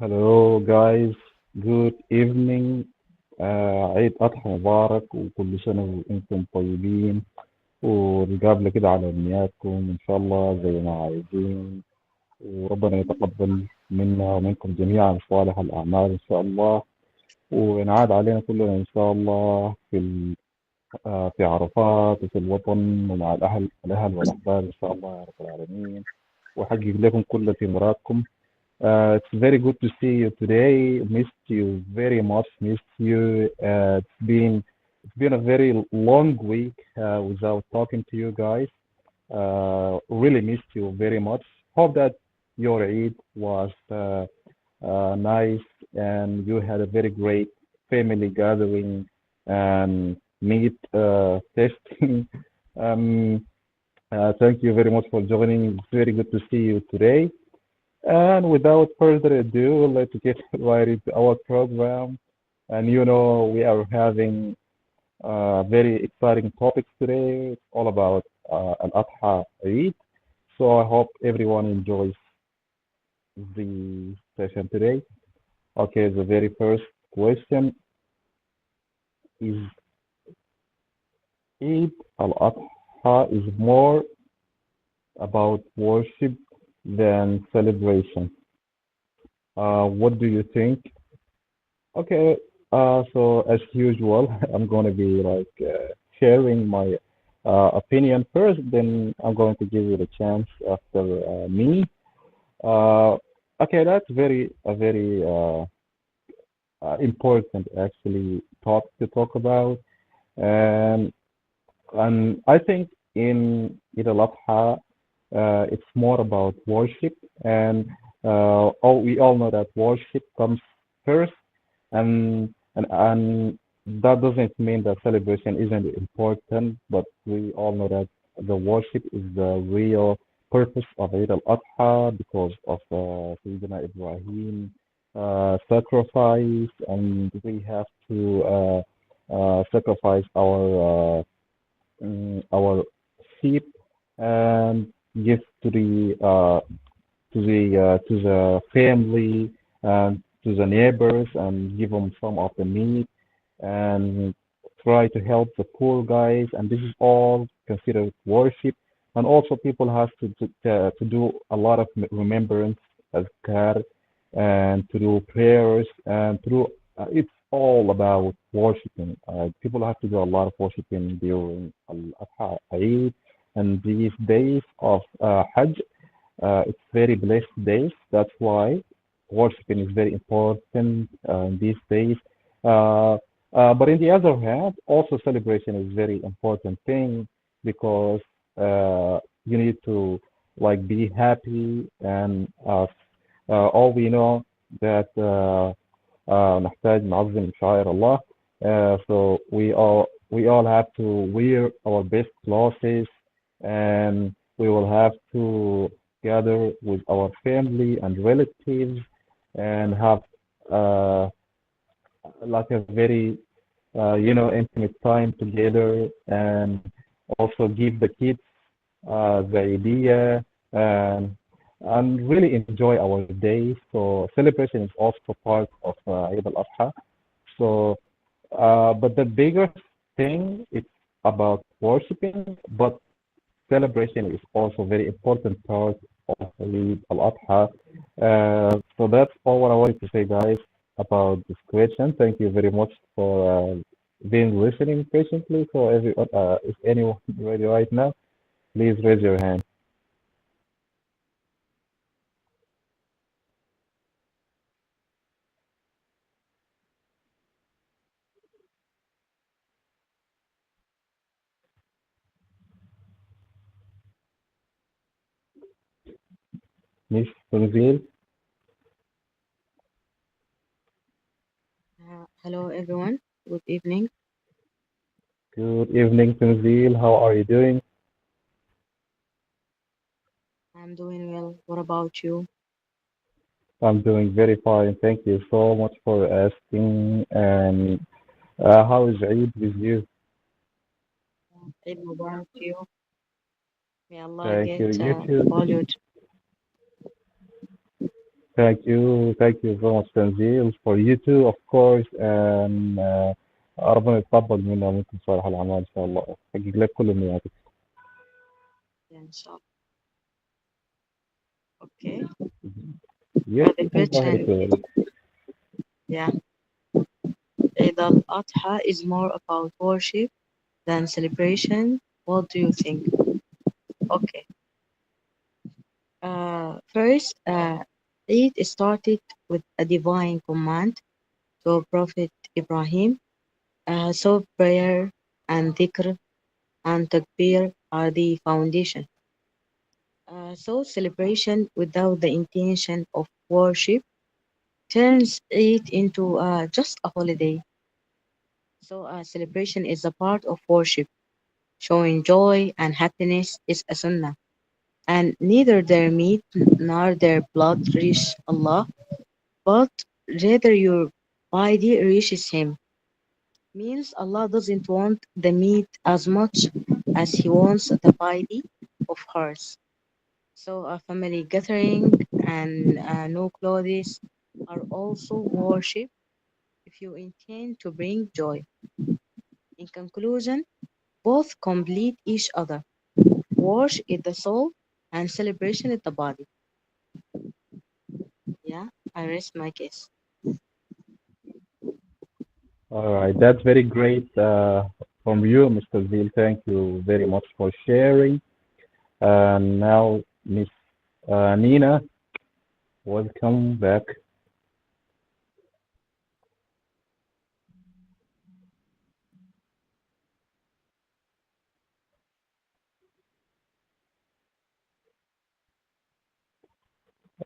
Hello guys, good evening. عيد أضحى مبارك وكل سنة وأنتم طيبين ونقابل كده على أمنياتكم إن شاء الله زي ما عايزين، وربنا يتقبل منا ومنكم جميعا صالح الأعمال إن شاء الله، وينعاد علينا كلنا إن شاء الله في عرفات وفي الوطن ومع الأهل والأحباب إن شاء الله يا رب العالمين، ويحقق لكم كل في مرادكم. It's very good to see you today. Missed you very much. Missed you. It's been a very long week without talking to you guys. Really missed you very much. Hope that your Eid was nice and you had a very great family gathering and meat tasting. um, Thank you very much for joining. It's very good to see you today. And without further ado, let's get right into our program. And we are having very exciting topics today. It's all about Al Adha Eid. So I hope everyone enjoys the session today. Okay, the very first question is Eid al Adha is more about worship than celebration. What do you think? Okay, so as usual, I'm going to be sharing my opinion first, then I'm going to give you the chance after me. Uh, okay, that's very important actually topic to talk about, and I think in Eid al-Adha, it's more about worship, and we all know that worship comes first, and that doesn't mean that celebration isn't important, but we all know that the worship is the real purpose of Eid al-Adha because of Sayyidina Ibrahim sacrifice, and we have to sacrifice our sheep and give to the family and to the neighbors and give them some of the meat and try to help the poor guys, and this is all considered worship. And also people have to do a lot of remembrance as God and to do prayers and to do it's all about worshiping. People have to do a lot of worshiping during Al-Adha Eid and these days of Hajj. It's very blessed days. That's why worshiping is very important these days. Uh, but in the other hand, also celebration is very important thing because you need to be happy and all we know that نحتاج نعظم شعائر الله. So we all have to wear our best clothes, and we will have to gather with our family and relatives and have uh, like a very intimate time together, and also give the kids the idea and really enjoy our day. So celebration is also part of Eid al-Adha. So, but the bigger thing is about worshiping, but celebration is also very important part of Eid al-Adha. So that's all what I wanted to say, guys, about this question. Thank you very much for being listening patiently. So everyone, if anyone ready right now, please raise your hand. Miss Tanzil, Hello, everyone. Good evening. good evening, Tanzil. How are you doing? I'm doing well. What about you? I'm doing very fine. Thank you so much for asking. And how is Eid with you? Eid Mubarak to you. May Allah Thank you. get You too. all your Thank you so much تنزيل for you too of course and ربنا يتقبل منا ومنكم صالح الأعمال إن شاء الله يحقق لك كل نياتك. Yeah, inshallah. Okay. Yes, The you can go ahead if question, you're ready. yeah, Eid al Adha is more about worship than celebration. What do you think? Okay. First, Eid started with a divine command to Prophet Ibrahim. So prayer and dhikr and takbir are the foundation. So celebration without the intention of worship turns it into just a holiday. So celebration is a part of worship. Showing joy and happiness is a sunnah. And neither their meat nor their blood reach Allah, but rather your body reaches Him. Means Allah doesn't want the meat as much as He wants the body of hers. So a family gathering and no clothes are also worship if you intend to bring joy. In conclusion, both complete each other. Worship is the soul and celebration is the body. Yeah, I rest my case. All right, that's very great from you, Mr. Zeal. Thank you very much for sharing. And now, Miss Nina, welcome back.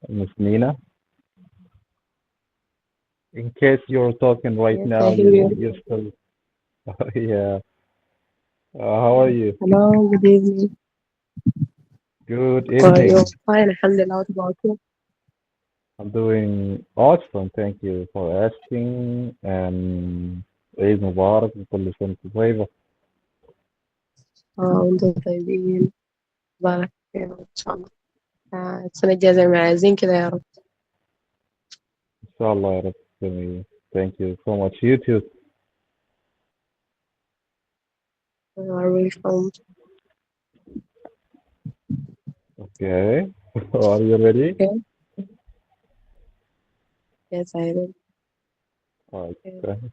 Miss Nina. In case you're talking right Yes, I now, hear you. you're still, yeah. How are you? Hello, good evening. Good How are you? evening. Fine, alhamdulillah. What about you? I'm doing awesome. Thank you for asking. And Eid Mubarak وكل سنة وأنتم طيبة. وانتم طيبين. بارك فيكم إن شاء الله. السنة الجاية زي ما عايزين كده يا رب. إن شاء الله يا رب. Thank you so much. You too. Are we from? Okay. Are you ready? Okay. Yes, I will. All right. Okay. Go ahead.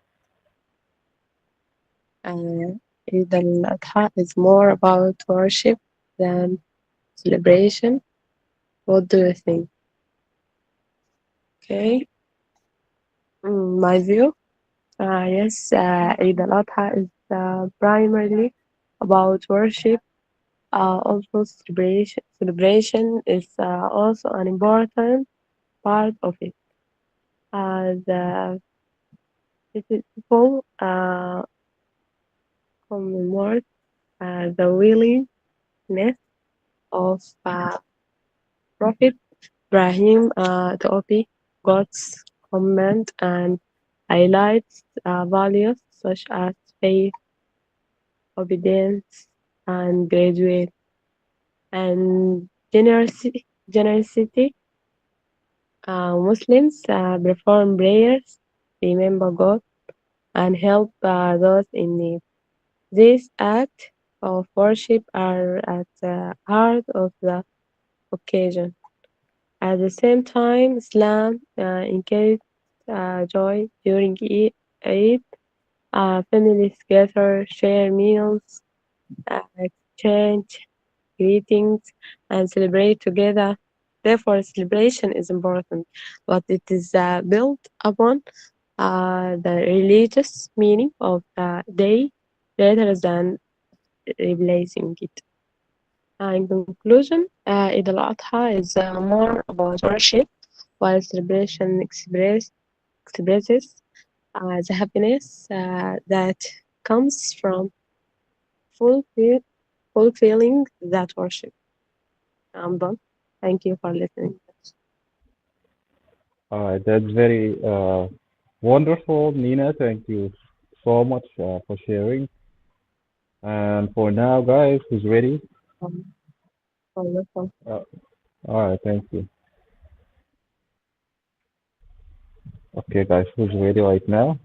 Eid al Adha is more about worship than celebration. What do you think? Okay. My view. Yes, Eid al Adha is primarily about worship. Also, celebration is also an important part of it. The people commemorate the willingness of Prophet Ibrahim to obey God's command and highlights values such as faith, obedience, and graduate and generosity. Muslims perform prayers, remember God, and help those in need. These acts of worship are at the heart of the occasion. At the same time, Islam encourages joy during Eid. Families gather, share meals, exchange greetings, and celebrate together. Therefore, celebration is important, but it is built upon the religious meaning of the day rather than replacing it. In conclusion, Eid al Adha is more about worship, while celebration expresses the happiness that comes from fulfill, fulfilling that worship. I'm done. Thank you for listening. All right. That's very wonderful, Nina. Thank you so much for sharing. And for now, guys, who's ready? Um, Wonderful. Uh, all right. Thank you. Okay, guys, who's ready right now?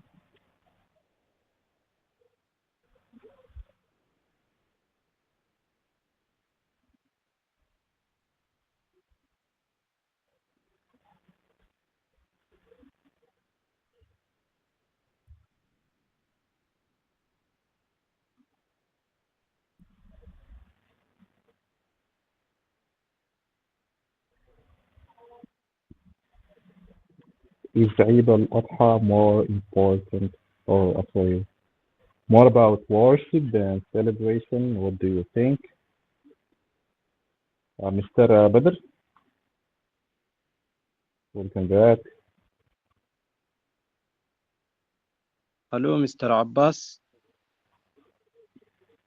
Is Eid al Adha more important, or sorry, more about worship than celebration? What do you think? Mr. Badr, welcome back. Hello, Mr. Abbas.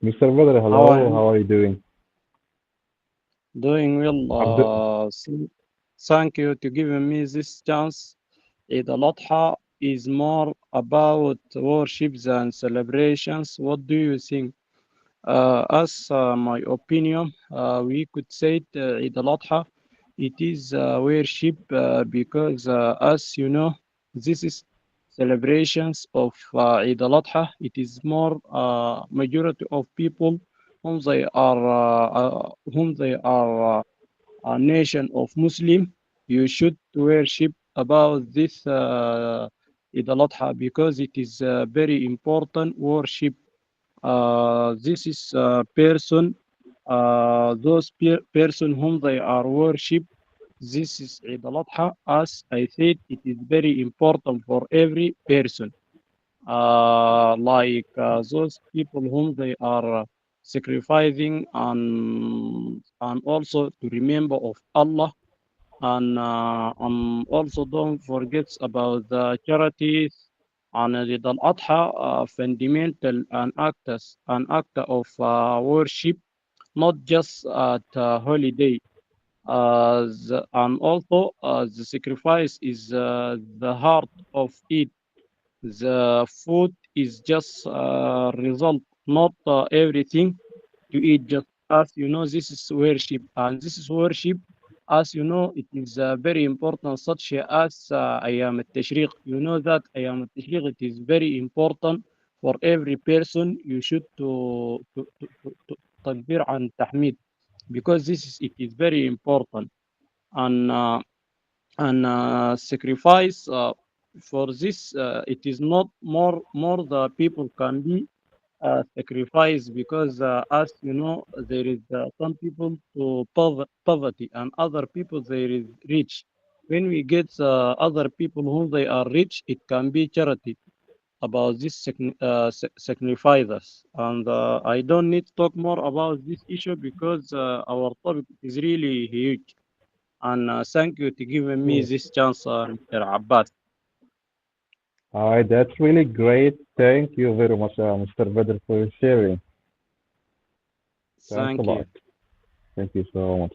Mr. Badr, How are hello, you? how are you doing? Doing well. I'm do Thank you to giving me this chance. Eid al Adha is more about worship than celebrations. What do you think? As my opinion, we could say Eid al Adha, it is worship because, as you know, this is celebrations of Eid al Adha. It is more majority of people whom they are a nation of Muslim. You should worship about this Eid al Adha because it is a very important worship. This is person, those person whom they are worship. This is Eid al Adha. As I said, it is very important for every person. Like those people whom they are sacrificing and also to remember of Allah and also don't forget about the charities and Eid al-Adha, fundamental an act of worship, not just at holiday. And also the sacrifice is the heart of it. The food is just result, not everything to eat. Just as you know, this is worship, and this is worship. As you know, it is very important, such as أيام التشريق. You know that أيام التشريق it is very important for every person. You should to تكبير عن تحميد because this is it is very important and sacrifice for this it is not more the people can be sacrifice because as you know there is some people to poverty and other people there is rich. When we get other people whom they are rich, it can be charity about this sacrifices. And I don't need to talk more about this issue because our topic is really huge. And thank you to giving me Yes. this chance, Mr. Abbas. All right, that's really great. Thank you very much, Mr. Badr, for sharing. Thanks a Thank lot. you. Thank you so much.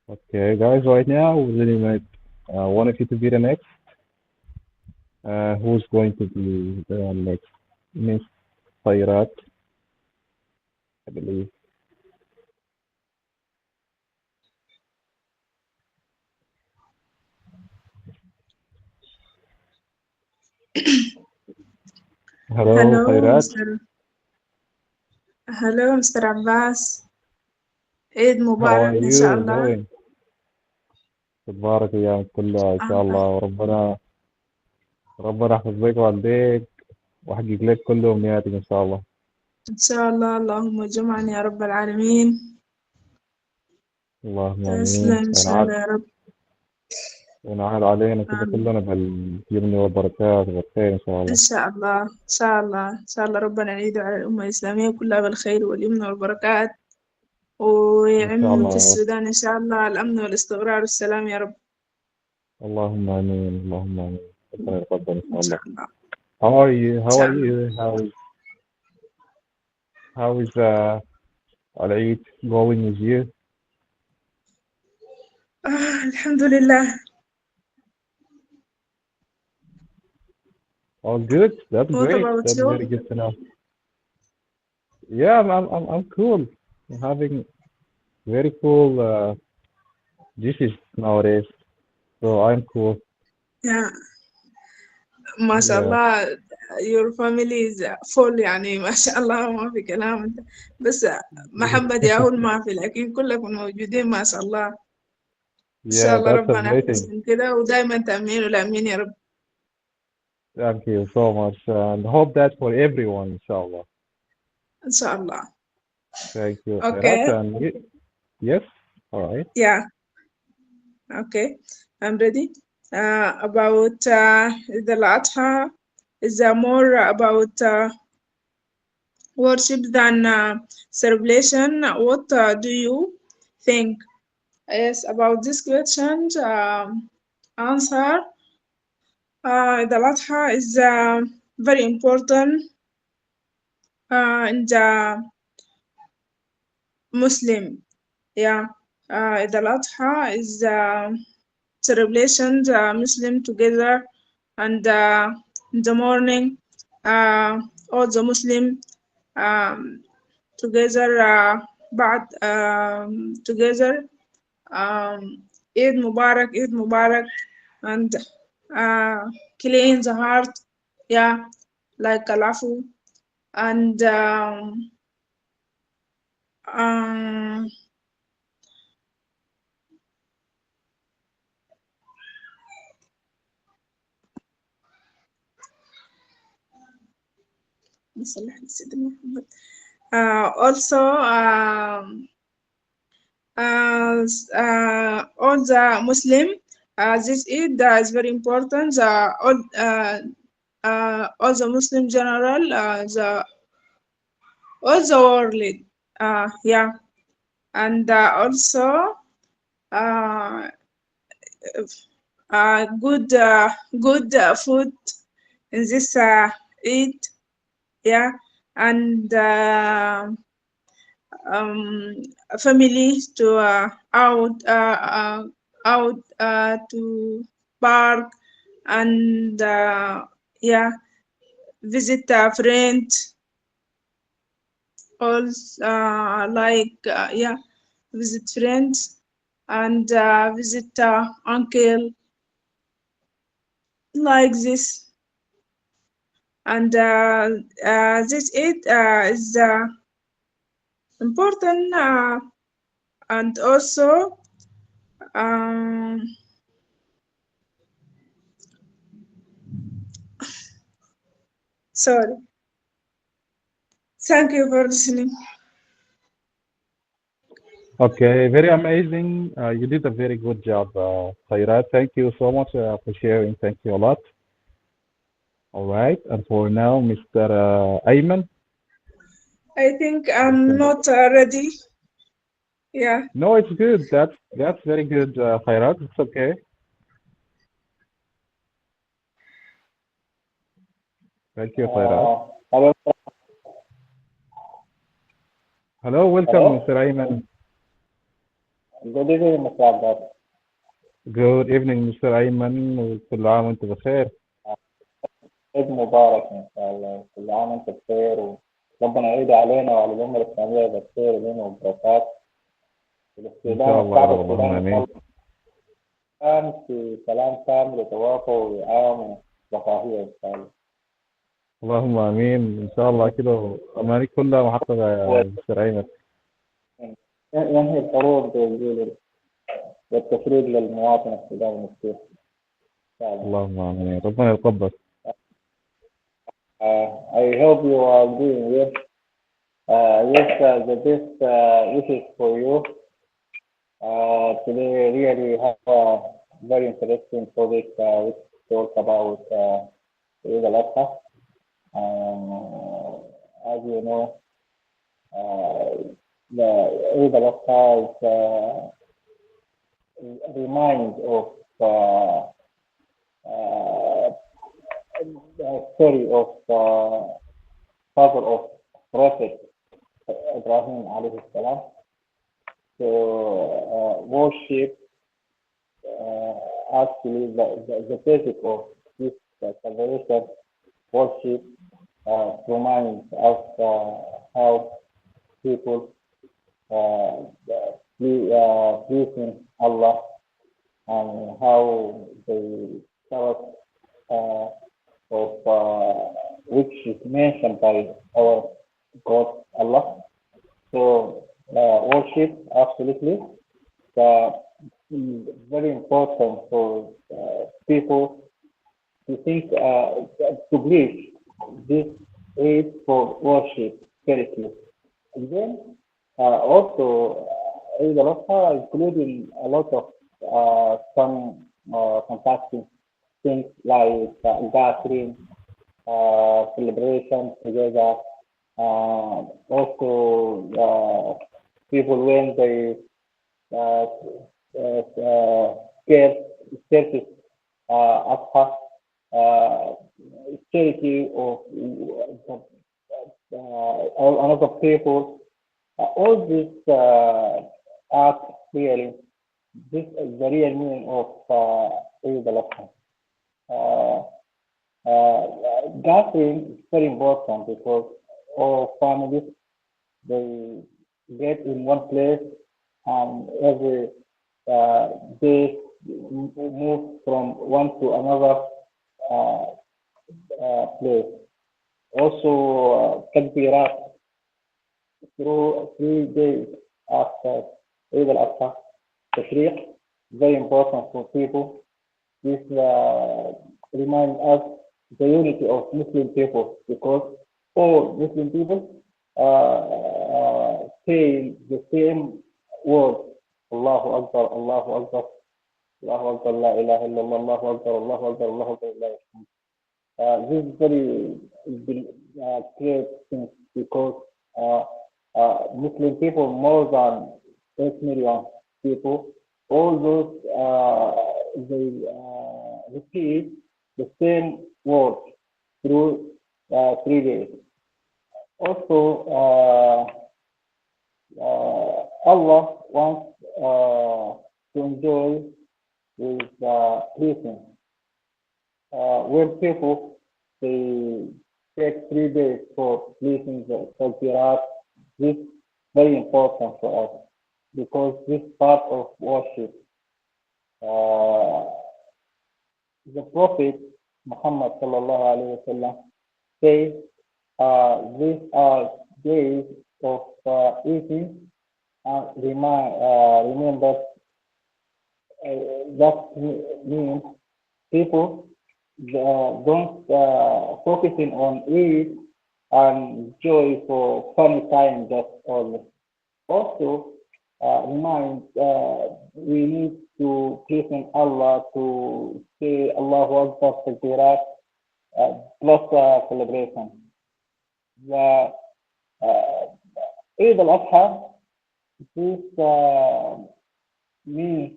Okay, guys, right now, we're going one of you to be the next. Who's going to be the next? Miss Khairat, I believe. Hello, Hello, Khairat. Mr. Abbas. Eid How are Mubarak, you inshallah. doing? تبارك أيام كلها إن شاء Allah, الله، ربنا يحفظ لك والديك ويحقق لك كل أمنياتك إن شاء الله. inshallah. Allahumma jama'an ya Rabbal Alameen. اللهم آمين. Taslim, وينعاد inshallah ya Rabb. وينعاد علينا كده Amin. كلنا باليمن والبركات والخير إن شاء الله. inshallah. inshallah. inshallah. ربنا يعيد على الأمة الإسلامية كلها بالخير واليمن والبركات إن شاء ويعم في الله. السودان إن شاء الله الأمن والاستقرار والسلام يا رب. اللهم آمين. اللهم آمين. ربنا يتقبل إن شاء إن الله. شاء الله. How are you? إن How are شاء الله. you? How is Al-Eid going with you? الحمد لله. All good? That's What great. about That's very you? good to know. Yeah, I'm cool. I'm having Very cool. This is nowadays. So I'm cool. Yeah, ما شاء Yeah. الله. Your family is full يعني ما شاء الله ما في كلام انت. بس محمد ياهو ما في، لكن كلكم موجودين ما شاء الله. إن شاء Yeah, الله that's ربنا amazing. يحفظكم كده ودايما تأمين والأمين يا رب. Thank you so much. And hope that for everyone, inshallah. إن شاء الله. Thank you, Khairat. Okay. And yes, all right. Yeah. Okay. I'm ready. About the Adha is more about worship than celebration. What do you think? Yes, about this question, answer. The Adha is very important in the Muslim. Yeah, the Adha is celebration the Muslim together, and in the morning, all the Muslim um, together, together. Eid Mubarak, Eid Mubarak, and uh, clean the heart, yeah, like Kalafu, and um, also all the Muslim, this Eid is very important. All the Muslim general, all the world, yeah, and also uh, good food in this Eid, yeah, and um, family to out to park and yeah, visit a friend, all like yeah, visit friends and visit uncle, like this. And this it is important, and also um, sorry. Thank you for listening. Okay, very amazing. You did a very good job, Khairat. Thank you so much for sharing. Thank you a lot. All right. And for now, Mr. Ayman, I think you I'm can. not ready. Yeah. No, it's good. That's very good, Khairat. It's okay. Thank you, Khairat. Hello, Hello, welcome, hello. Mr. Ayman. Good evening, Mr. Abbas. Good evening, Mr. Ayman. وكل عام وانت بخير. عيد مبارك إن شاء الله، كل عام وأنت بخير، وربنا يعيد علينا وعلى الأمة الإسلامية بالخير واليمن والبركات. إن شاء والاستخدام الله يا شعب رب، السودان اللهم إن شاء آمين. الله كان في سلام كامل وتوافق ووئام ورفاهية إن شاء الله. اللهم آمين. إن شاء الله كده أمانيك كلها محققة يا مستر أيمن. ينهي الحروب والتفريغ للمواطن السوداني المسكين إن شاء الله. اللهم آمين. ربنا يتقبل. I hope you are doing well. Yes, the best wishes for you. Today really have a very interesting topic which talk about Eid al Adha. As you know, the Eid al Adha is a remind of the story of father of Prophet Ibrahim alayhi salam. So worship actually the basic of this celebration worship reminds us how people pleasing Allah and how the Sabbath uh, of which is mentioned by our God Allah. So worship absolutely uh, very important for people to think to believe this is for worship seriously. And then also Eid al Adha including a lot of some fantastic things like gathering, celebration together. Also, people when they uh, care service Adha, uh, charity of another people. All these are really this is the real meaning of Eid al Adha. Uh, Gathering is very important because all families they get in one place and every day move from one to another uh, place. Also, takbirat through 3 days after Eid al-Adha, tashriq, very important for people. This reminds us the unity of Muslim people because all Muslim people say the same word. Allahu Akbar, Allahu Akbar, Allahu Akbar, La ilaha illallah, Allahu Akbar, Allahu Akbar, Allahu Akbar, La ilaha illallah. This is very clear thing because Muslim people more than 8 million people, all those they repeat the same word through 3 days. Also, Allah wants to enjoy with pleasing. When people they take 3 days for pleasing the Takbirat, this is very important for us because this part of worship. Uh, the Prophet Muhammad sallallahu alaihi wasallam says these are days of eating and remember that means people don't focusing on it and joy for funny time just only. Also, remind we need to praise Allah to say Allahu Akbar Takbirat plus celebration. The Eid al Adha, this means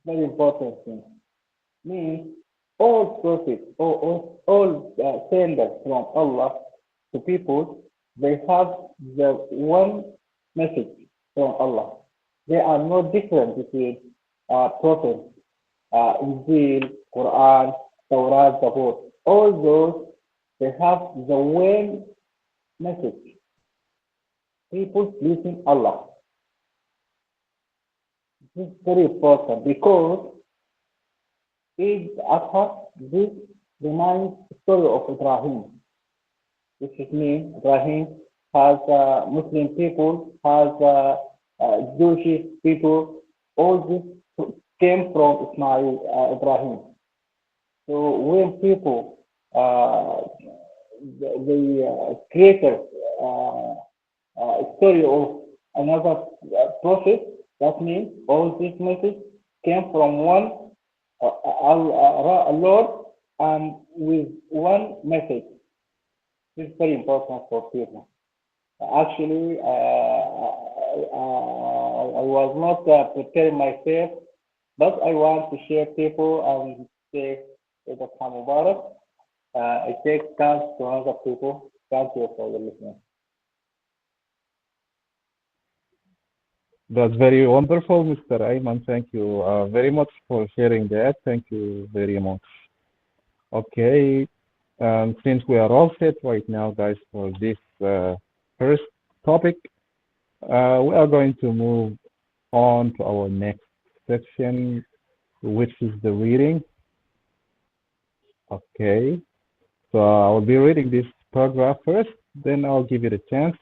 very important thing. Means all prophets, all senders from Allah to people, they have the one message from Allah. There are no difference between prophets, Injil, Quran, Torah, Zabur. All those, they have the one message. People pleasing Allah. This is very important because Eid Adha, this reminds the story of Ibrahim. Which is mean Ibrahim has Muslim people, has Jewish people. All this came from Ismail Ibrahim. So when people, the creator story of another prophet, that means all this message came from one Lord and with one message. This is very important for people. Actually, I was not preparing myself, but I want to share people and say Eid al Mubarak. I take chance to other people. Thank you for the listening. That's very wonderful, Mr. Ayman. Thank you very much for sharing that. Thank you very much. Okay, since we are all set right now, guys, for this first topic, we are going to move on to our next section, which is the reading. Okay, so I'll be reading this paragraph first, then I'll give you the chance.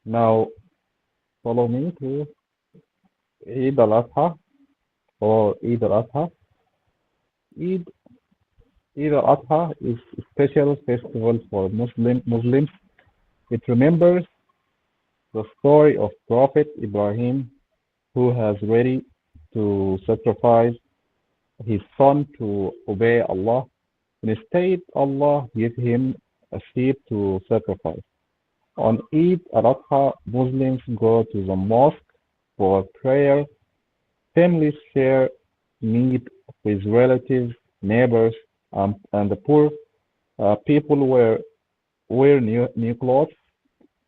Now, follow me to Eid al Adha or Eid al Adha. Eid, Eid al Adha is a special festival for Muslims. It remembers the story of Prophet Ibrahim, who has ready to sacrifice his son to obey Allah. Instead, Allah gave him a sheep to sacrifice. On Eid al-Adha, Muslims go to the mosque for prayer. Families share meat with relatives, neighbors, and the poor. People wear new clothes,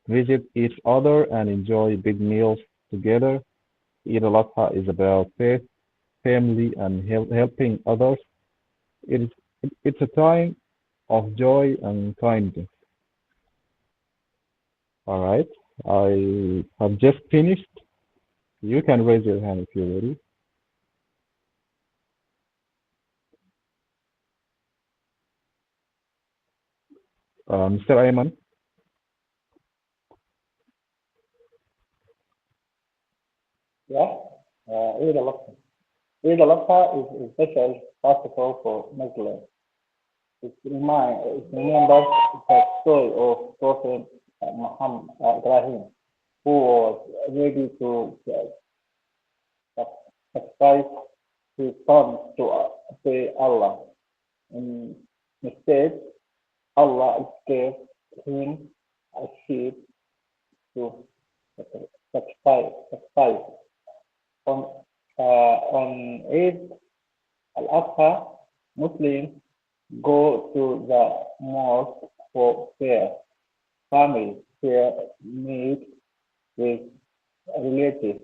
visit each other, and enjoy big meals together. Eid al-Adha is about faith, family, and helping others. It is, it's a time of joy and kindness. All right. I have just finished. You can raise your hand if you're ready. Mr. Ayman. Yeah. Eid al-Adha. Eid al-Adha is a special festival for Muslims. It remembers the story of Prophet Muhammad Ibrahim, who was ready to sacrifice his son to obey Allah. In- Instead, Allah gave him a sheep to sacrifice. On on Eid al-Adha, Muslims go to the mosque for prayer. Families share meat with relatives,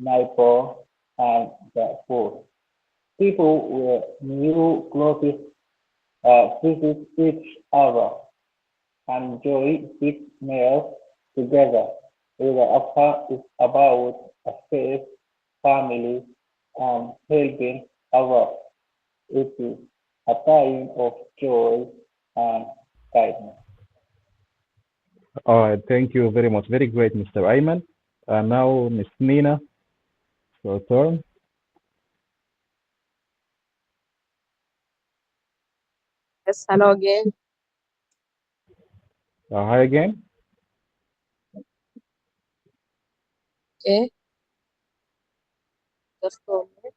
neighbors, and the poor. People wear new clothes, visit each other, and enjoy big meals together. Eid al-Adha is about a faith, family, and helping others. It is a time of joy and kindness. All right. Thank you very much. Very great, Mr. Ayman. Now, Miss Nina, your turn. Yes, hello again. Hi again. Okay, just go ahead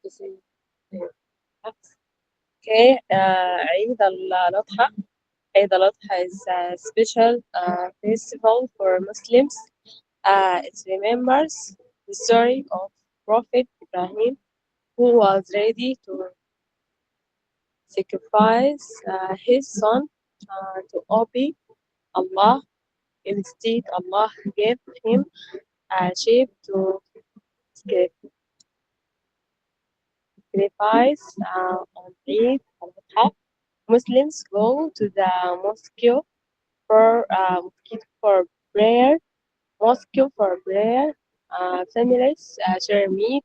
to see. Okay, Eid al-Adha. Eid al-Adha is a special festival for Muslims. It remembers the story of Prophet Ibrahim, who was ready to sacrifice his son to obey Allah. Instead, Allah gave him a sheep to sacrifice on Eid al-Adha. Muslims go to the mosque for prayer. Mosque for prayer. Families share meat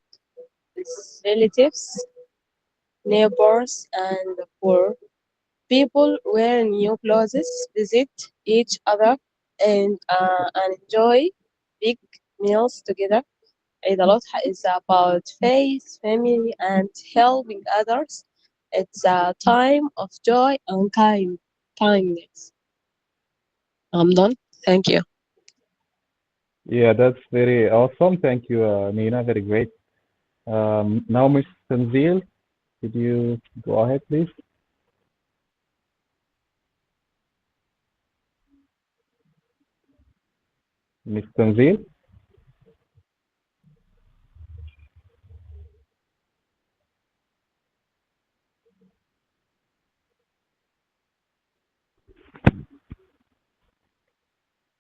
with relatives, neighbors, and the poor. People wear new clothes, visit each other, and enjoy big meals together. Eid al-Adha is about faith, family, and helping others. It's a time of joy and kindness. I'm done. Thank you. Yeah, that's very awesome. Thank you, Nina. Very great. Now, Miss Tanzil, could you go ahead, please? Miss Tanzil.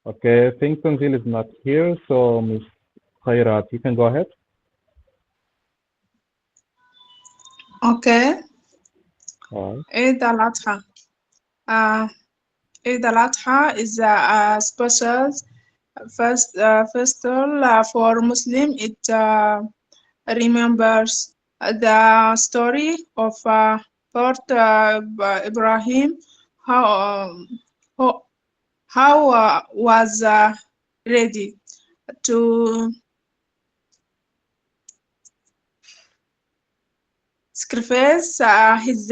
Okay, I think Tanzil is not here, so Miss Khairat, you can go ahead. Okay. All right. Eid al Adha. Uh, Eid al Adha is a special First of all, for Muslim, it remembers the story of Prophet Ibrahim, how how, how was ready to sacrifice his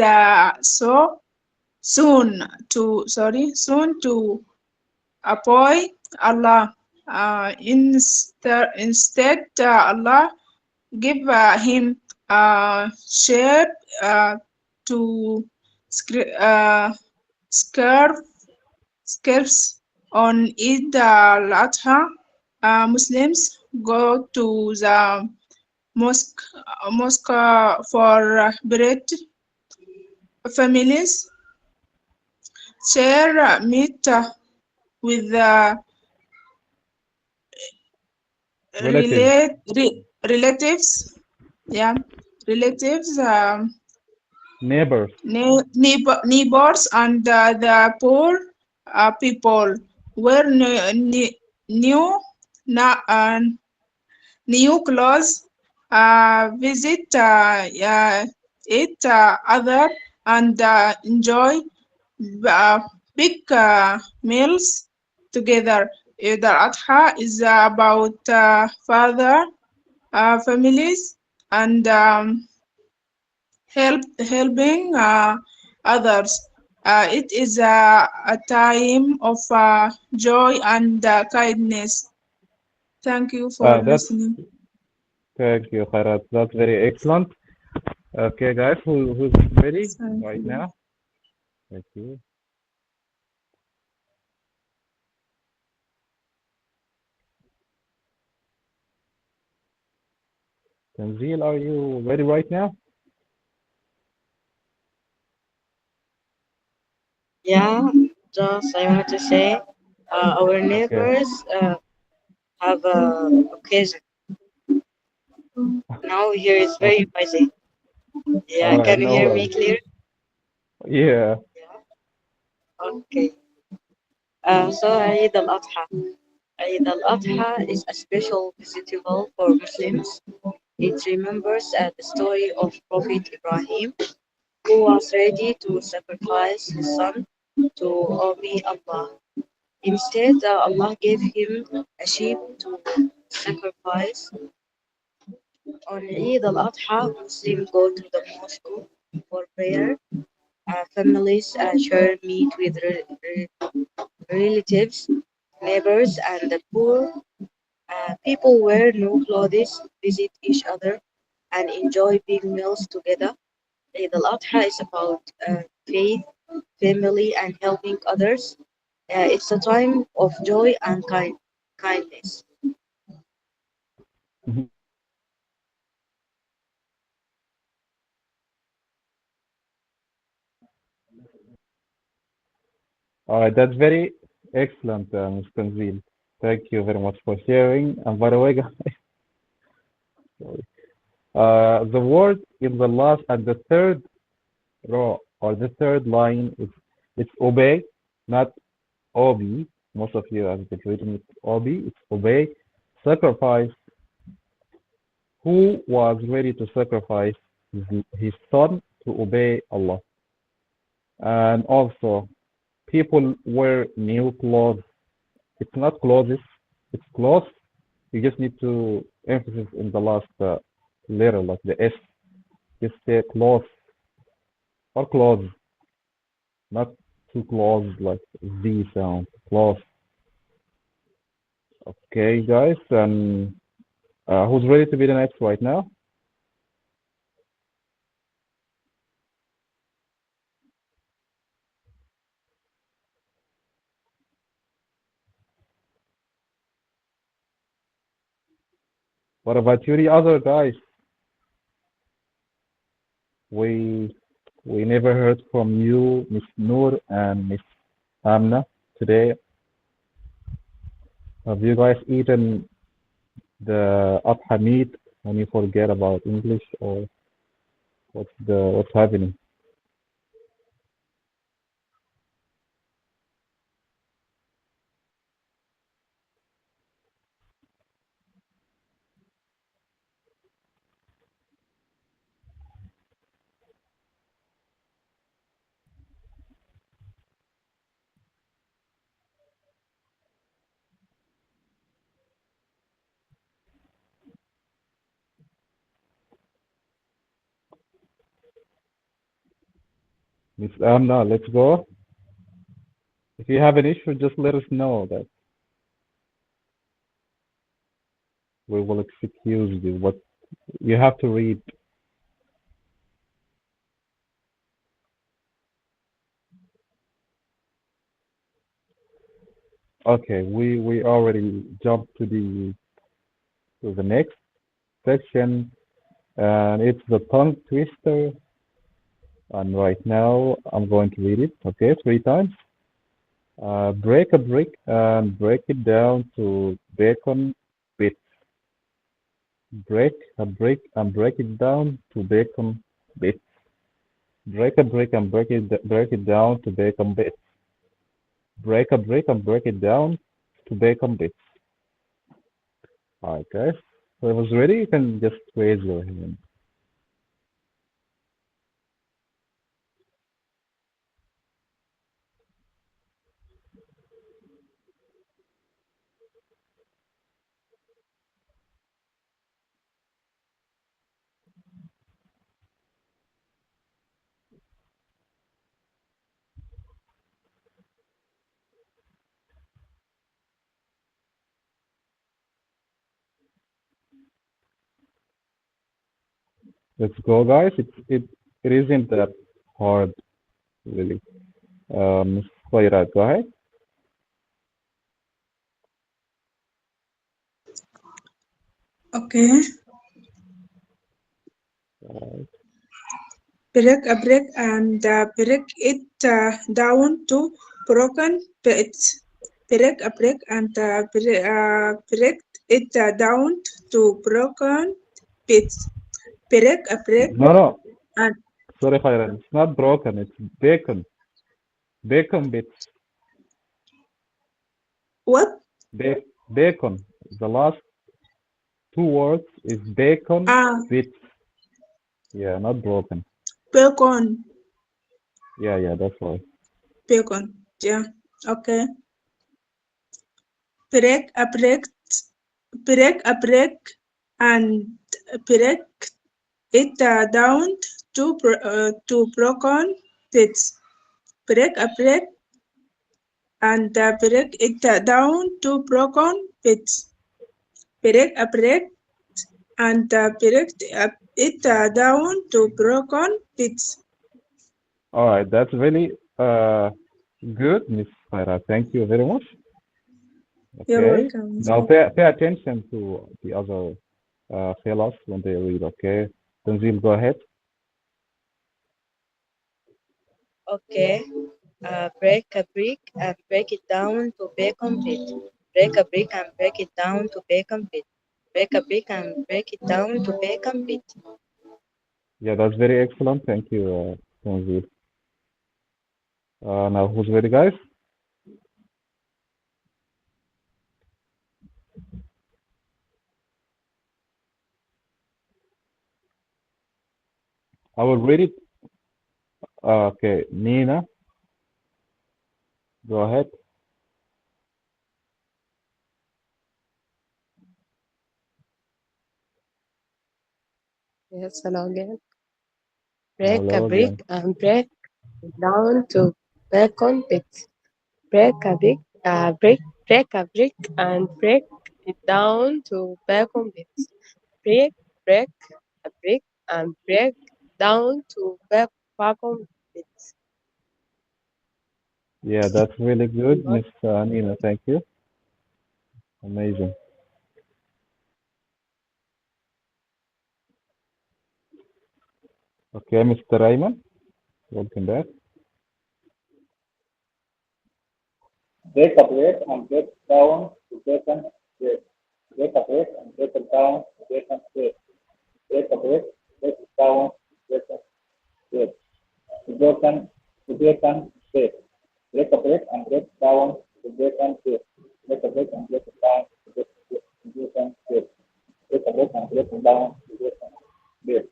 soon to appoint Allah. Instead, Allah give him shape to scarf scarves on Eid al Adha. Muslims go to the mosque for bread. Families share meat with Relatives. relatives. Yeah, relatives, Neighbors. neighbors, and the poor people wear new na- uh, new clothes, visit each other, and enjoy uh, big meals together. Eid al-Adha is about father families and helping others. It is a time of joy and kindness. Thank you for That's listening. Thank you, Khairat. That's very excellent. Okay, guys, who's ready Thank right you. now? Thank you. Tanzil, are you ready right now? Yeah, just I wanted to say, our Okay. neighbors have a occasion. Now here is Okay. very busy. All Yeah, right. can you No hear me worries. clear? Yeah. Yeah. Okay. So Eid al Adha. Eid al Adha is a special festival for Muslims. It remembers the story of Prophet Ibrahim, who was ready to sacrifice his son to obey Allah. Instead, Allah gave him a sheep to sacrifice. On Eid al Adha, Muslims go to the mosque for prayer. Families share meat with relatives, neighbors, and the poor. People wear new clothes, visit each other, and enjoy big meals together. Eid al Adha is about faith, family, and helping others. It's a time of joy and kindness. All right. That's very excellent, Ms. Tanzil. Thank you very much for sharing. And by the way, guys, the word in the last and the third row or the third line is it's obey, not obi. Most of you have been reading it obi. It's obey. Sacrifice. Who was ready to sacrifice his son to obey Allah? And also, people wear new clothes. It's not clothes, it's clothes. You just need to emphasis in the last letter, like the S. Just say clothes or clothes, not too close like Z sound. Clothes. Okay, guys. And who's ready to be the next right now? What about you, the other guys? We we never heard from you, Miss Noor and Miss Amna today. Have you guys eaten the Adha meat when you forget about English or what's happening? Miss Amna, let's go. If you have an issue, just let us know that we will excuse you. What you have to read. Okay, we already jumped to the next section, and it's the tongue twister. And right now, I'm going to read it. Okay, three times. Break a brick and break it down to bacon bits. Break a brick and break it down to bacon bits. Break a brick and break it down to bacon bits. Break a brick and break it down to bacon bits. All right, guys. Whoever's ready, you can just raise your hand. Let's go, guys. It isn't that hard, really. Ms. Khairat, go ahead. Okay. Break a brick and break it down to broken bits. Break a brick and break it down to broken bits. Break a brick No, no. and Sorry, Khairat. It's not broken. It's bacon. Bacon bits. what? Bacon. The last two words is bacon Ah, bits. Yeah, not broken. bacon. Yeah, that's right. Bacon. Yeah. Okay. Break a brick. Break a brick and break it down to broken bits. Break a brick and break it down to broken bits. Break a brick and break it down to broken bits. All right, that's really good, Miss Khairat. Thank you very much. You're Okay. welcome. Now pay attention to the other fellows when they read, okay? Tanzil, go ahead. Okay. Break a brick and break it down to bacon bit. Break a brick and break it down to bacon bit. Break a brick and break it down to bacon bit. Yeah, that's very excellent. Thank you, Tanzil. Now who's ready, guys? I will read it. Okay, Nina, go ahead. Yes, hello again. Break a Hello brick again. and break it down to bacon bits. Break a brick, break a brick and break it down to bacon bits. Break a brick and break down to bacon bits. Yeah, that's really good, Miss Nina. Thank you. Amazing. Okay, Mr. Ayman, welcome back. Break a break and break down to bacon break. Break a break and break it down to bacon break. Break a break, break it down to bacon break. To bacon break. Break a break and break it down to bacon break. Break a break and break it down to bacon break. Break a break and break it down to bacon break.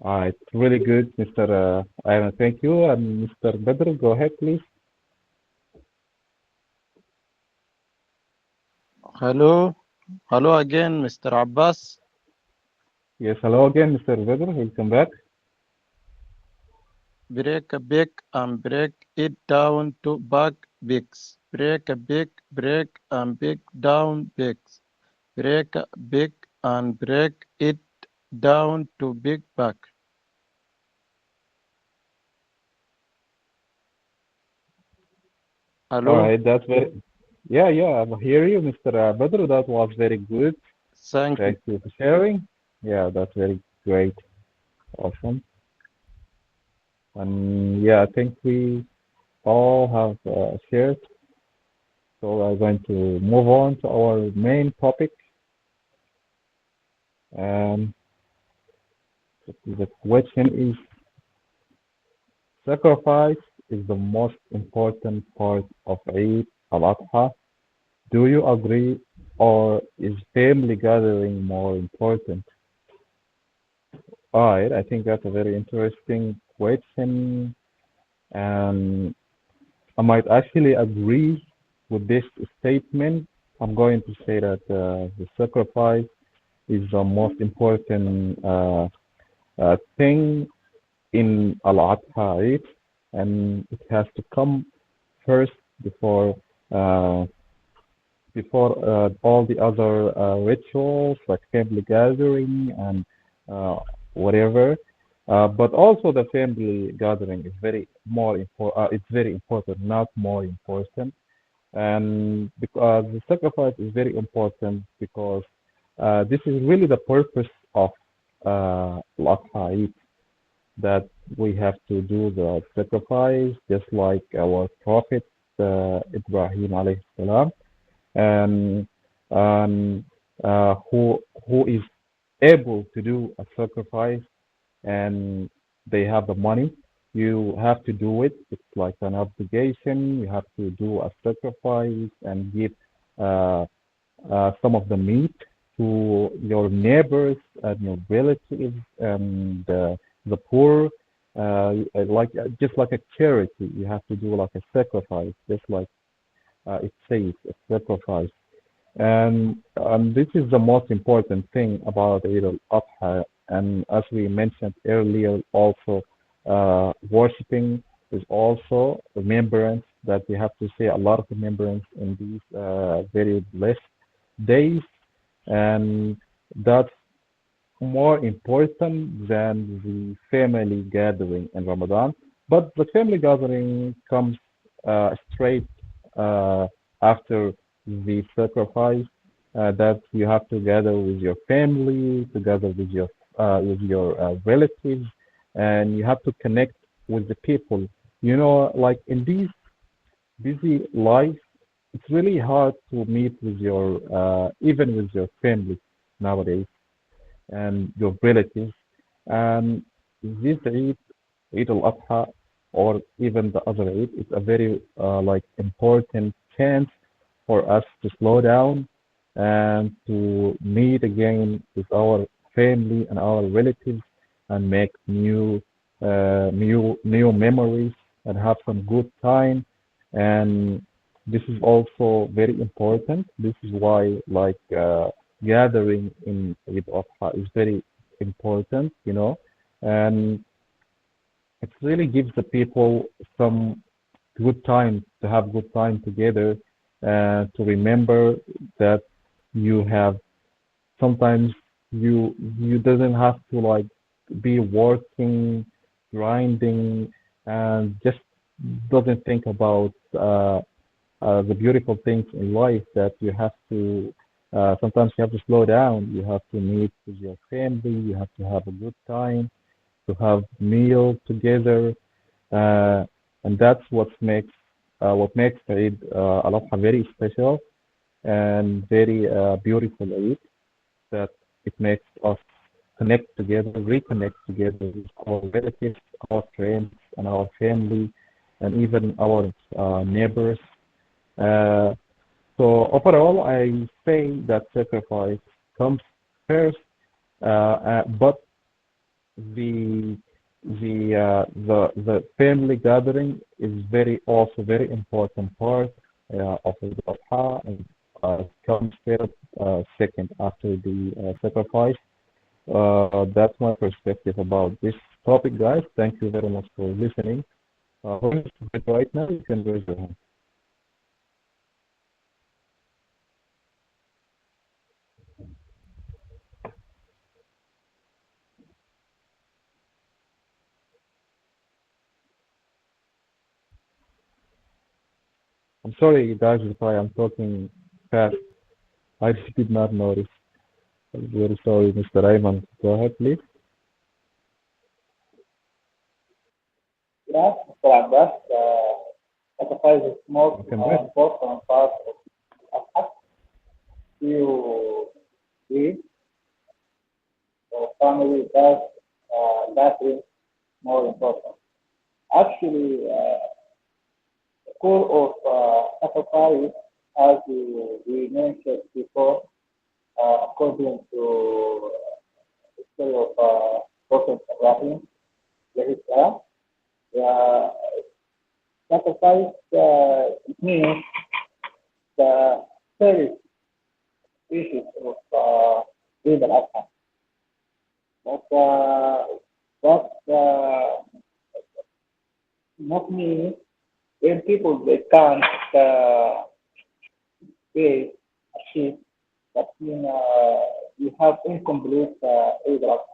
All right, really good, Mr. Ayman. Thank you. And Mr. Badr, go ahead, please. Hello, hello again, Mr. Abbas. Yes, hello again, Mr. Badr. Welcome back. break a big and break it down to big bigs. Break a big, break and big down bigs. Break a big and break it down to big bag. All Hello? right, that's very, yeah, yeah, I hear you, Mr. Badr. That was very good. Thank you. Thank you for sharing. Yeah, that's very great. Awesome. And yeah, I think we all have shared. So we're going to move on to our main topic. And the question is, sacrifice is the most important part of Eid al Adha. Do you agree, or is family gathering more important? All right, I think that's a very interesting question. And I might actually agree with this statement. I'm going to say that the sacrifice is the most important thing in Al Adha Eid, and it has to come first before uh, all the other rituals like family gathering and uh, whatever. But also the family gathering is very more important. It's very important, not more important. And because the sacrifice is very important because this is really the purpose of Al-Adha, that we have to do the sacrifice, just like our Prophet Ibrahim alayhi salam, and who is able to do a sacrifice and they have the money, you have to do it. It's like an obligation. You have to do a sacrifice and give uh, some of the meat to your neighbors and your relatives and the poor. Like just like a charity, you have to do like a sacrifice, just like it says, a sacrifice. And this is the most important thing about Eid al-Adha. And as we mentioned earlier, also worshiping is also remembrance, that we have to say a lot of remembrance in these very blessed days. And that's more important than the family gathering in Ramadan. But the family gathering comes straight after the sacrifice, that you have to gather with your family, together with your relatives, and you have to connect with the people. You know, like in these busy life, it's really hard to meet with your even with your family nowadays and your relatives. And this Eid, Eid al-Adha, or even the other Eid, it's a very like important chance for us to slow down and to meet again with our family and our relatives and make new memories and have some good time. And this is also very important. This is why like gathering in Eid Adha is very important, you know, and it really gives the people some good time to have good time together, to remember that you have sometimes you doesn't have to like be working, grinding, and just doesn't think about the beautiful things in life, that you have to sometimes you have to slow down. You have to meet with your family. You have to have a good time, to have meal together, uh, and that's what makes Eid al-Adha very special and very beautiful Eid, that it makes us connect together, reconnect together with our relatives, our friends, and our family, and even our neighbors. Uh, so overall, I say that sacrifice comes first, but the the family gathering is very also very important part of the Adha, and it comes first, second after the sacrifice. That's my perspective about this topic, guys. Thank you very much for listening. Who wants to speak right now? You can raise your hand. I'm sorry, guys, if I am talking fast. I did not notice. I'm very sorry, Mr. Ayman. Go ahead, please. Yeah, Mr. Abbas, sacrifice is most You can rest. important part of us. You live or family that is more important. Actually, the core of sacrifice, as we mentioned before, according to the story of Prophet Ibrahim, alayhi salam, uh, sacrifice means the service species of Eid al Adha. But that not mean when people they can't pay a sheep, that mean you have incomplete Eid al Adha.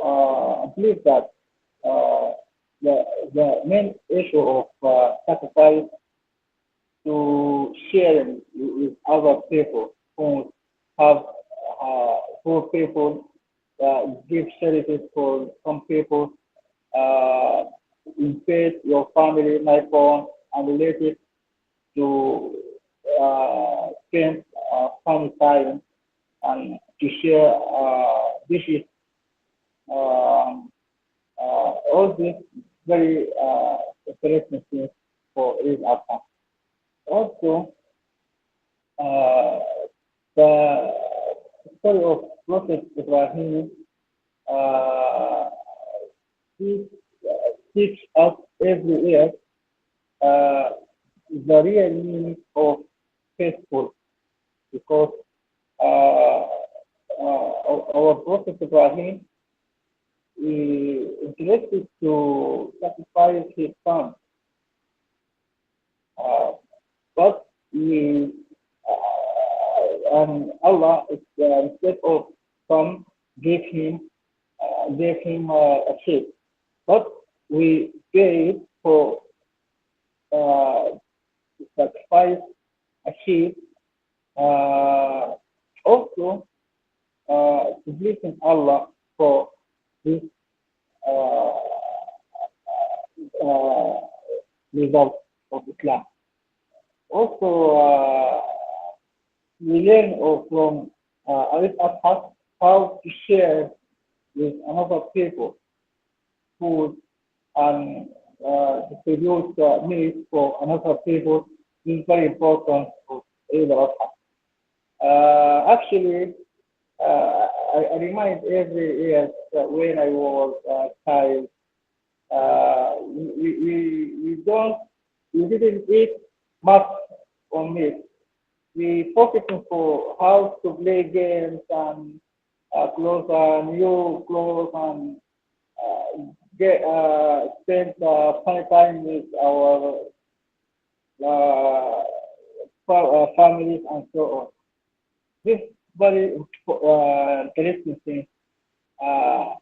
I believe that uh, the main issue of sacrifice to share with other people who have poor people, give charities for some people, uh, invite your family, my phone, and relatives to spend family time and to share dishes. Um, all this very interesting things for Eid al. Also, uh, the story of Prophet Ibrahim uh, he teach us every year uh, the real meaning of faithful because our Prophet Ibrahim he interested to sacrifice his son, uh, but he and Allah instead of son gave him a sheep. But we paid for uh, sacrifice a sheep also to pleasing Allah for this uh, uh, result of Islam. Also, we learn from Arif Ashab how to share with another people food and distribute meat for another people is very important for Eid al Adha. Actually, I remind every year that when I was a child, we don't we didn't eat much on meat. We focusing for how to play games and clothes, new clothes and get spend funny time with our uh, families and so on. This very interesting thing. Uh,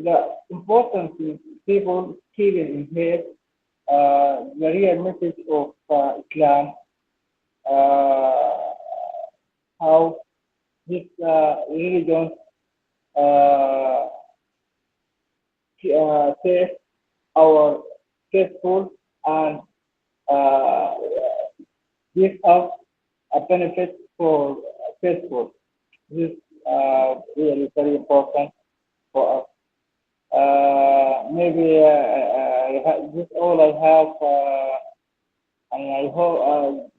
the importance is people keeping in head the real message of Islam, uh, how this religion uh, says our faithful and uh, give us a benefit for faithful. This is really very important for us. Maybe this all I have, and I hope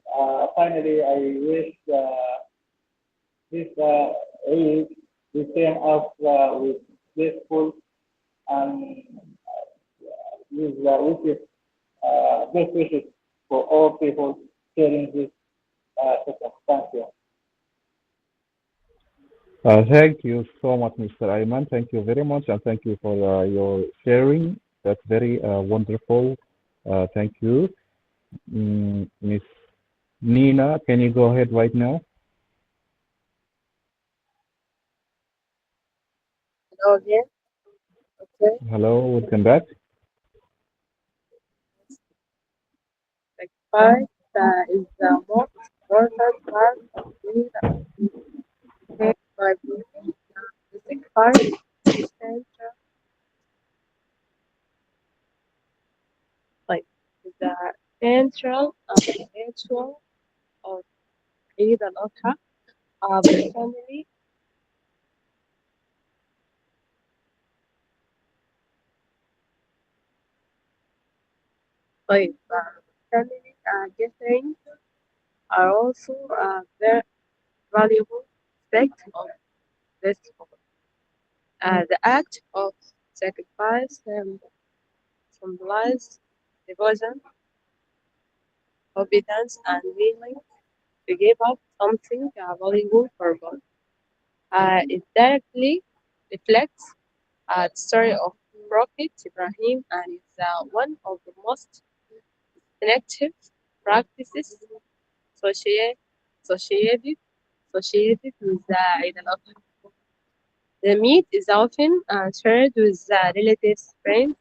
finally I wish this Eid the same as with faithful and with wishes, best wishes for all people sharing this circumstance. Thank you so much, Mr. Ayman. Thank you very much, and thank you for your sharing. That's very wonderful. Thank you. Miss Nina, can you go ahead right now? Hello again. Okay. Hello, welcome back. Sacrifice is the most important part of being my people. The sacrifice is central, like the central ritual of Eid al Adha. The family, like family gatherings are also a very valuable aspect of this festival. The act of sacrifice symbolizes devotion, obedience, and willing to give up something valuable for God. It directly reflects the story of Prophet Ibrahim and is one of the most selective practices associated, associated, associated with Eid al-Adha. The meat is often shared with relatives, friends,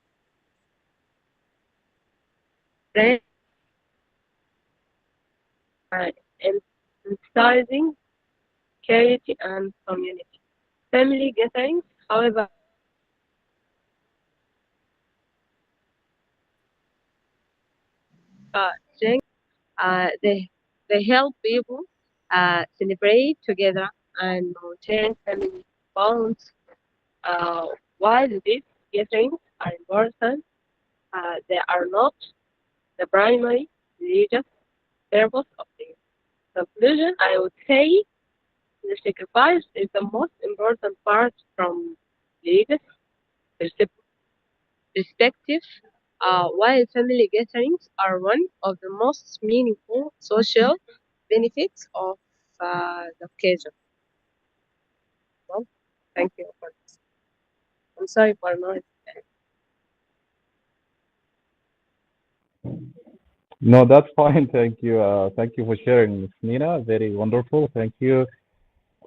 uh, em- emphasizing charity and community. Family gatherings, however, strength, they help people celebrate together and maintain family bonds. Uh, while these gatherings are important, they are not the primary religious purpose of the conclusion. I would say the sacrifice is the most important part from religious perspective, while family gatherings are one of the most meaningful social benefits of the occasion. Well, thank you for this. I'm sorry for noise. No, that's fine. Thank you. Thank you for sharing, Miss Nina. Very wonderful. Thank you.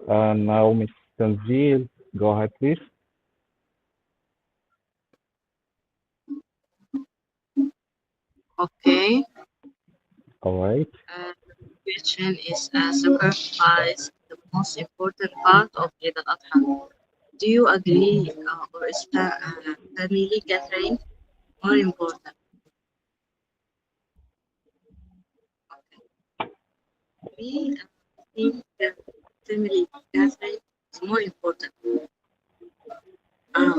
And now, Miss Tanzil, go ahead, please. Okay. All right. The question is sacrifice the most important part of Eid al Adha. Do you agree, or is family gathering more important? Me, I think that family gathering is more important. Uh,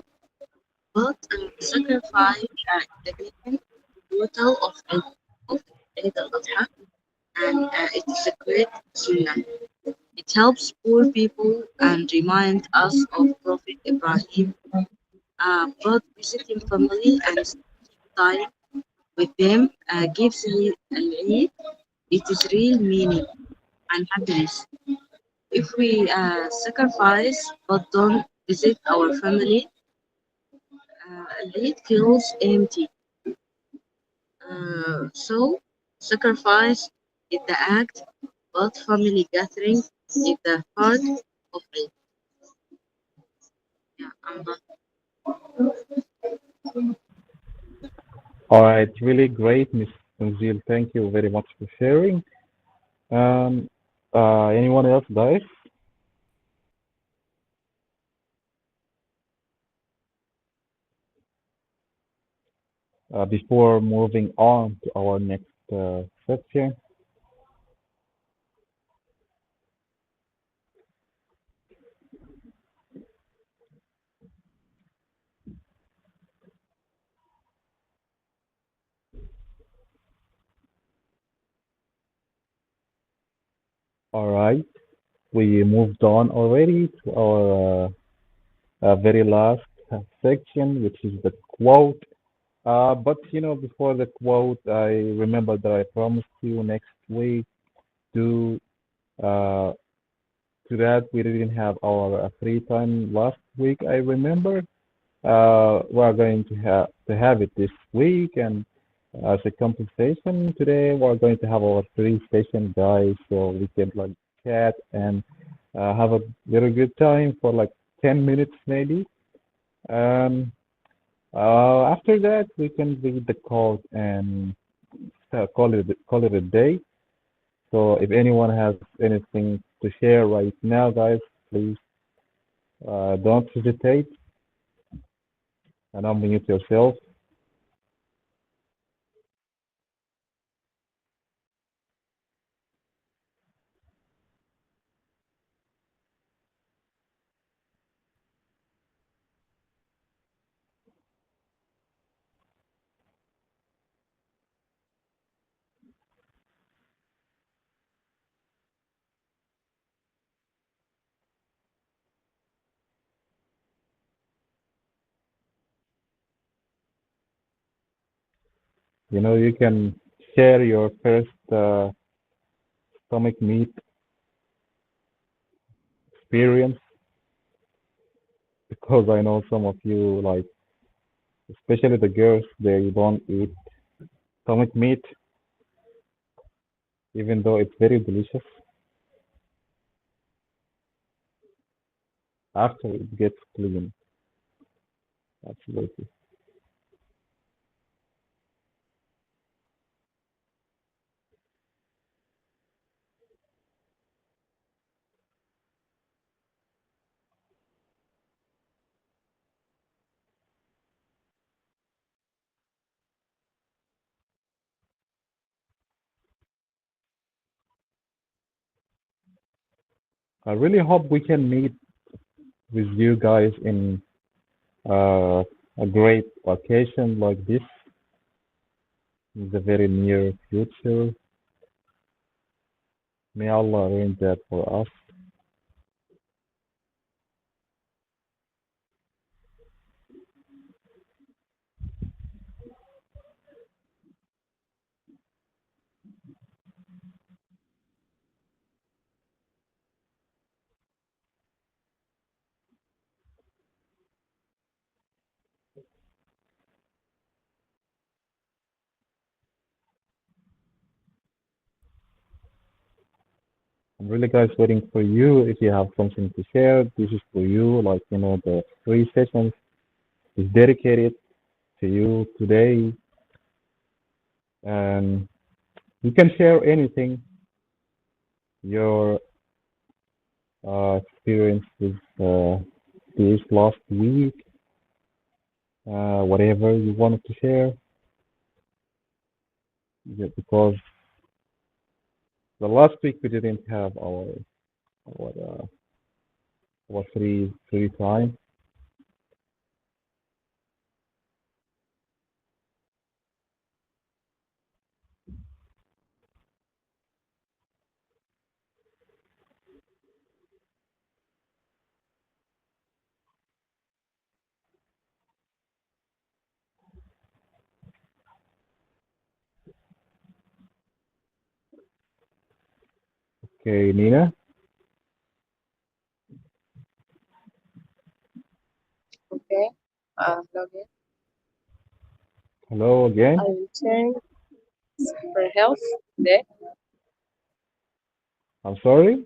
but sacrifice is again total of Eid al Adha, and it is a great sunnah. It helps poor people and reminds us of Prophet Ibrahim. But visiting family and spending time with them gives me Eid. It is real meaning and happiness. If we sacrifice but don't visit our family, it feels empty. So, sacrifice is the act, but family gathering is the heart of it. Yeah, All right. Really great, Miss Tanzil. Thank you very much for sharing. Um, anyone else, guys? Before moving on to our next section. All right. We moved on already to our very last section, which is the quote. But before the quote, I remember that I promised you next week to uh, to that, we didn't have our free time last week, I remember. We're going to have it this week, and as a compensation, today we're going to have our free session, guys, so we can like chat and have a very good time for like 10 minutes maybe. Um, After that, we can read the call and call it a day. So if anyone has anything to share right now, guys, please don't hesitate and unmute yourself. You can share your first stomach meat experience because I know some of you, like, especially the girls, they don't eat stomach meat, even though it's very delicious after it gets clean. Absolutely. I really hope we can meet with you guys in uh, a great vacation like this in the very near future. May Allah arrange that for us. I'm really, guys, waiting for you. If you have something to share, this is for you. Like, the free sessions is dedicated to you today. And you can share anything, your experience with this last week, whatever you wanted to share. Yeah, because the last week we didn't have our, uh, our free time. Okay, Nina, Okay. Login. hello I again. will share for health today. I'm sorry.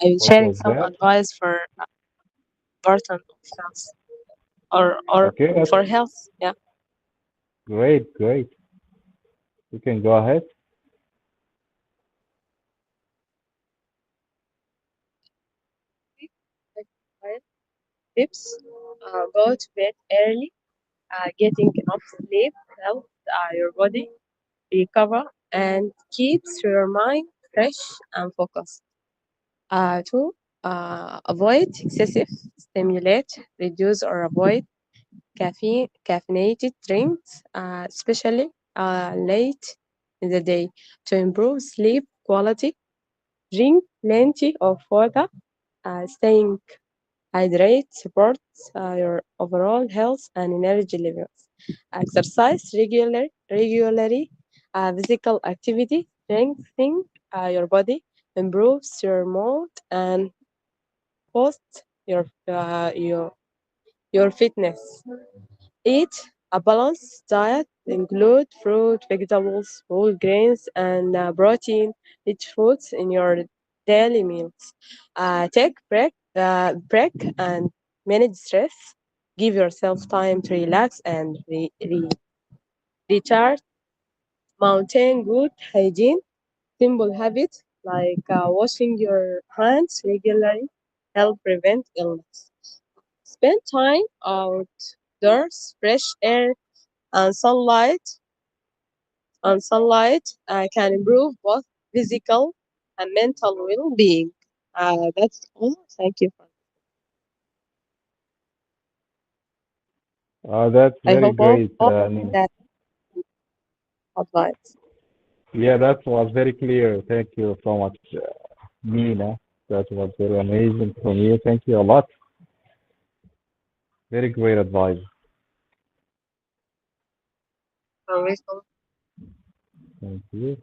I will What sharing was some that? advice for important of health or Okay, that's for health. Yeah. great, great. You can go ahead. Five tips. Go to bed early. Getting enough sleep helps your body recover and keeps your mind fresh and focused. Two, avoid excessive stimulate, reduce or avoid caffeinated drinks, especially late in the day. To improve sleep quality, drink plenty of water. Staying hydrated supports your overall health and energy levels. Exercise regularly, physical activity strengthening your body improves your mood, and boosts your fitness. Eat a balanced diet, include fruit, vegetables, whole grains, and protein-rich foods in your daily meals. Take break and manage stress. Give yourself time to relax and recharge. Maintain good hygiene. Simple habits like washing your hands regularly help prevent illness. Spend time outdoors, fresh air and sunlight can improve both physical and mental well-being. That's all. Thank you. That's I very hope all, great, all Nina. that advice. Yeah, that was very clear. Thank you so much, Nina. That was very amazing from you. Thank you a lot. Very great advice. Welcome. Thank you.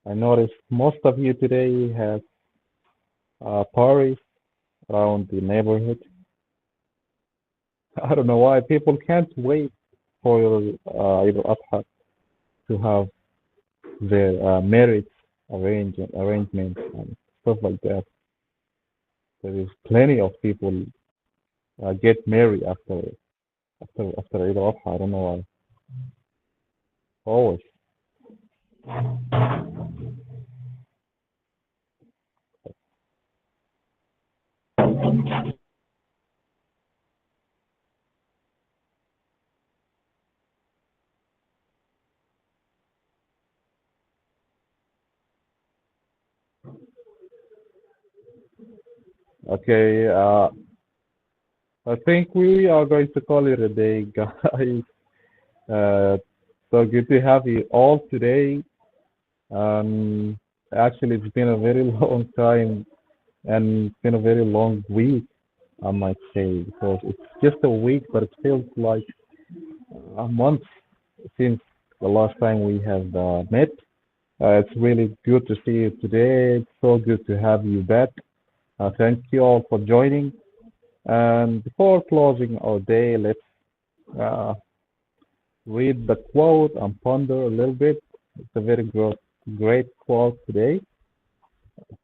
I noticed most of you today have parties around the neighborhood. I don't know why people can't wait for Eid al Adha to have their marriage arrangements and stuff like that. There is plenty of people get married after Eid al Adha. I don't know why. Always. Okay. I think we are going to call it a day, guys. Uh, so good to have you all today. Um, Actually, it's been a very long time and it's been a very long week, I might say, because it's just a week, but it feels like a month since the last time we have met. It's really good to see you today. It's so good to have you back. Thank you all for joining. And before closing our day, let's uh, read the quote and ponder a little bit. It's a very great quote today.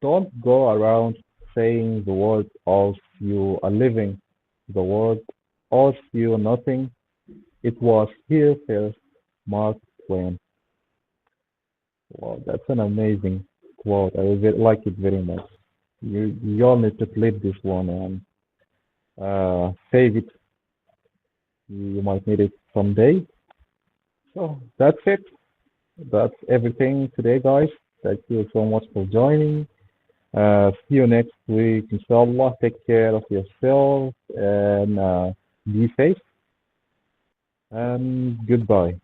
Don't go around saying the word owes you a living. The word owes you nothing. It was here first. Mark Twain. Wow, that's an amazing quote. Like it very much. You all need to clip this one and save it. You might need it someday. So that's it. That's everything today, guys. Thank you so much for joining. See you next week, inshallah. Take care of yourself and be safe. And goodbye.